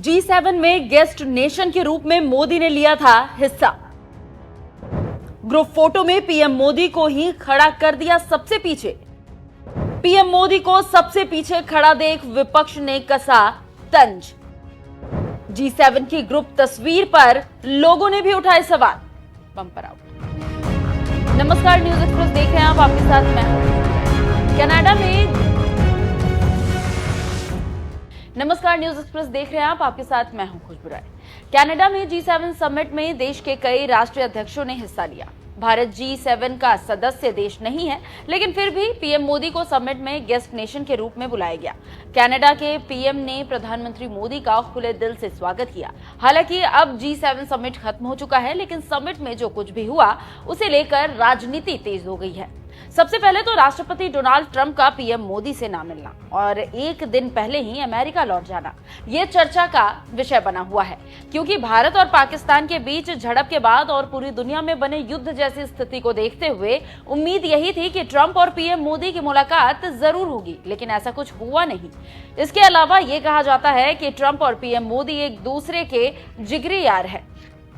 G7 में guest nation के रूप में मोदी ने लिया था हिस्सा। ग्रुप फोटो में पीएम मोदी को ही खड़ा कर दिया सबसे पीछे। पीएम मोदी को सबसे पीछे खड़ा देख विपक्ष ने कसा तंज। G7 की ग्रुप तस्वीर पर लोगों ने भी उठाए सवाल। Bumper out. नमस्कार, न्यूज एक्सप्रेस देख रहे हैं आप, आपके साथ मैं हूं। खुशबू राय। कनाडा में G7 समिट में देश के कई राष्ट्रीय अध्यक्षों ने हिस्सा लिया। भारत G7 का सदस्य देश नहीं है, लेकिन फिर भी पीएम मोदी को समिट में गेस्ट नेशन के रूप में बुलाया गया। कनाडा के पीएम ने प्रधानमंत्री मोदी का खुले दिल से स्वागत किया। हालांकि अब G7 समिट खत्म हो चुका है, लेकिन समिट में जो कुछ भी हुआ उसे लेकर राजनीति तेज हो गई है। सबसे पहले तो राष्ट्रपति डोनाल्ड ट्रंप का पीएम मोदी से ना मिलना और एक दिन पहले ही अमेरिका लौट जाना, ये चर्चा का विषय बना हुआ है, क्योंकि भारत और पाकिस्तान के बीच झड़प के बाद और पूरी दुनिया में बने युद्ध जैसी स्थिति को देखते हुए उम्मीद यही थी कि ट्रंप और पीएम मोदी की मुलाकात जरूर होगी, लेकिन ऐसा कुछ हुआ नहीं। इसके अलावा ये कहा जाता है कि ट्रंप और पीएम मोदी एक दूसरे के जिगरी यार है,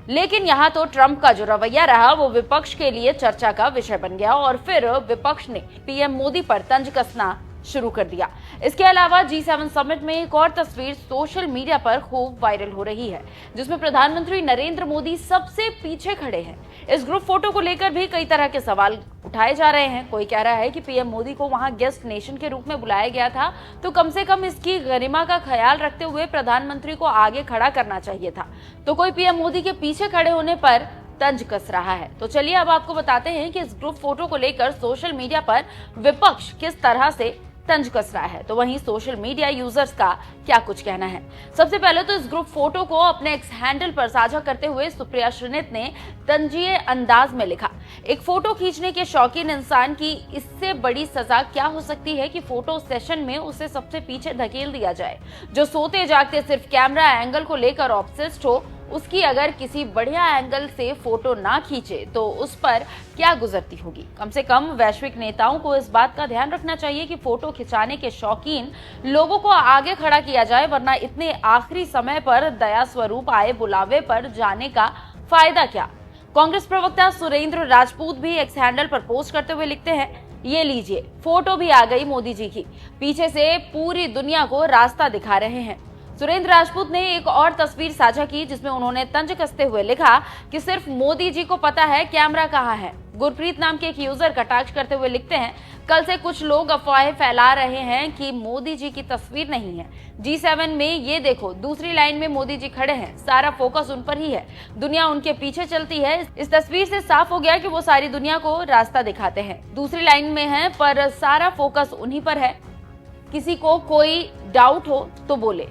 लेकिन यहाँ तो ट्रंप का जो रवैया रहा वो विपक्ष के लिए चर्चा का विषय बन गया और फिर विपक्ष ने पीएम मोदी पर तंज कसना शुरू कर दिया। इसके अलावा G7 समिट में एक और तस्वीर सोशल मीडिया पर खूब वायरल हो रही है, जिसमें प्रधानमंत्री नरेंद्र मोदी सबसे पीछे खड़े हैं। इस ग्रुप फोटो को लेकर भी कई तरह के सवाल उठाए जा रहे हैं। कोई कह रहा है कि पीएम मोदी को वहां गेस्ट नेशन के रूप में बुलाया गया था, तो कम से कम इसकी गरिमा का ख्याल रखते हुए प्रधानमंत्री को आगे खड़ा करना चाहिए था। तो कोई पीएम मोदी के पीछे खड़े होने पर तंज कस रहा है। तो चलिए अब आपको बताते हैं कि इस ग्रुप फोटो को लेकर सोशल मीडिया पर विपक्ष किस तरह से तंज कस रहा है, तो वहीं सोशल मीडिया यूजर्स का क्या कुछ कहना है। सबसे पहले तो इस ग्रुप फोटो को अपने एक्स हैंडल पर साझा करते हुए सुप्रिया श्रीनित ने तंजीए अंदाज में लिखा, एक फोटो खींचने के शौकीन इंसान की इससे बड़ी सजा क्या हो सकती है कि फोटो सेशन में उसे सबसे पीछे धकेल दिया जाए। जो सोते जागते सिर्फ कैमरा एंगल को लेकर ऑब्सेस्ड हो, उसकी अगर किसी बढ़िया एंगल से फोटो ना खींचे तो उस पर क्या गुजरती होगी। कम से कम वैश्विक नेताओं को इस बात का ध्यान रखना चाहिए कि फोटो खिंचाने के शौकीन लोगों को आगे खड़ा किया जाए, वरना इतने आखिरी समय पर दया स्वरूप आए बुलावे पर जाने का फायदा क्या। कांग्रेस प्रवक्ता सुरेंद्र राजपूत भी एक्स हैंडल पर पोस्ट करते हुए लिखते हैं, ये लीजिए फोटो भी आ गई मोदी जी की, पीछे से पूरी दुनिया को रास्ता दिखा रहे हैं। सुरेंद्र राजपूत ने एक और तस्वीर साझा की, जिसमें उन्होंने तंज कसते हुए लिखा कि सिर्फ मोदी जी को पता है कैमरा कहाँ है। गुरप्रीत नाम के एक यूजर कटाक्ष करते हुए लिखते हैं, कल से कुछ लोग अफवाहें फैला रहे हैं कि मोदी जी की तस्वीर नहीं है। G7 में ये देखो, दूसरी लाइन में मोदी जी खड़े हैं, सारा फोकस उन पर ही है, दुनिया उनके पीछे चलती है। इस तस्वीर से साफ हो गया कि वो सारी दुनिया को रास्ता दिखाते हैं, दूसरी लाइन में है पर सारा फोकस उन्हीं पर है। किसी को कोई डाउट हो तो बोले।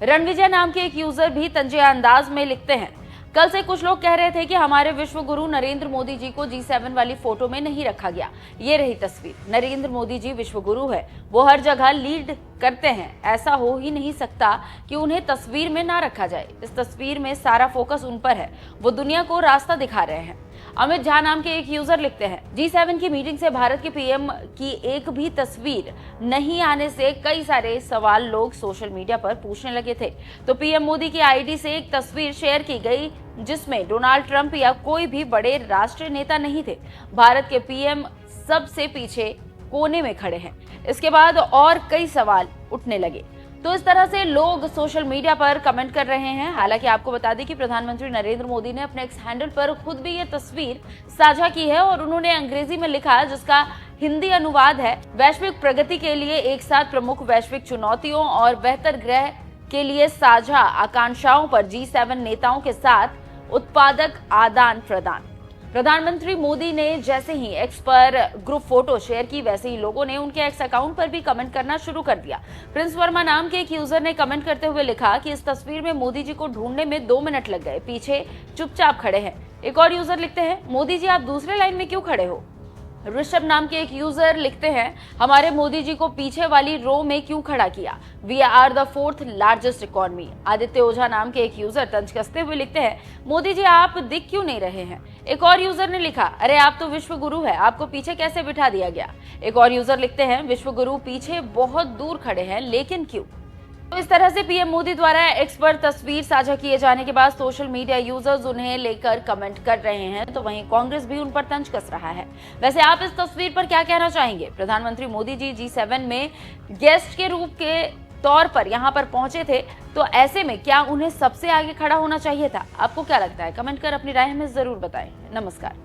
रणविजय नाम के एक यूजर भी तंजिया अंदाज में लिखते हैं, कल से कुछ लोग कह रहे थे कि हमारे विश्व गुरु नरेंद्र मोदी जी को G7 वाली फोटो में नहीं रखा गया। ये रही तस्वीर। नरेंद्र मोदी जी विश्व गुरु है, वो हर जगह लीड करते हैं, ऐसा हो ही नहीं सकता कि उन्हें तस्वीर में ना रखा जाए। इस तस्वीर में सारा फोकस उन पर है, वो दुनिया को रास्ता दिखा रहे हैं। अमित झा नाम के एक यूजर लिखते हैं, G7 की मीटिंग से भारत के पीएम की एक भी तस्वीर नहीं आने से कई सारे सवाल लोग सोशल मीडिया पर पूछने लगे थे। तो पीएम मोदी की आईडी से एक तस्वीर शेयर की गई, जिसमें डोनाल्ड ट्रंप या कोई भी बड़े राष्ट्रीय नेता नहीं थे। भारत के पीएम सबसे पीछे कोने में खड़े हैं। इसके बाद और कई सवाल उठने लगे। तो इस तरह से लोग सोशल मीडिया पर कमेंट कर रहे हैं। हालांकि आपको बता दें कि प्रधानमंत्री नरेंद्र मोदी ने अपने एक्स हैंडल पर खुद भी ये तस्वीर साझा की है और उन्होंने अंग्रेजी में लिखा, जिसका हिंदी अनुवाद है, वैश्विक प्रगति के लिए एक साथ प्रमुख वैश्विक चुनौतियों और बेहतर ग्रह के लिए साझा आकांक्षाओं पर G7 नेताओं के साथ उत्पादक आदान प्रदान। प्रधानमंत्री मोदी ने जैसे ही एक्स पर ग्रुप फोटो शेयर की, वैसे ही लोगों ने उनके एक्स अकाउंट पर भी कमेंट करना शुरू कर दिया। प्रिंस वर्मा नाम के एक यूजर ने कमेंट करते हुए लिखा कि इस तस्वीर में मोदी जी को ढूंढने में 2 मिनट लग गए, पीछे चुपचाप खड़े हैं। एक और यूजर लिखते हैं, मोदी जी आप दूसरे लाइन में क्यों खड़े हो। ऋषभ नाम के एक यूजर लिखते हैं, हमारे मोदी जी को पीछे वाली रो में क्यों खड़ा किया, we are the 4th largest economy. Aditya Ojha नाम के एक यूजर तंज कसते हुए लिखते हैं, मोदी जी आप दिख क्यों नहीं रहे हैं। एक और यूजर ने लिखा, अरे आप तो विश्व गुरु है, आपको पीछे कैसे बिठा दिया गया। एक और यूजर लिखते हैं, विश्व गुरु पीछे बहुत दूर खड़े हैं, लेकिन क्यों। तो इस तरह से पीएम मोदी द्वारा एक्स पर तस्वीर साझा किए जाने के बाद सोशल मीडिया यूजर्स उन्हें लेकर कमेंट कर रहे हैं, तो वहीं कांग्रेस भी उन पर तंज कस रहा है। वैसे आप इस तस्वीर पर क्या कहना चाहेंगे? प्रधानमंत्री मोदी जी G7 में गेस्ट के रूप के तौर पर यहां पर पहुंचे थे, तो ऐसे में क्या उन्हें सबसे आगे खड़ा होना चाहिए था? आपको क्या लगता है? कमेंट कर अपनी राय हमें जरूर बताएं। नमस्कार।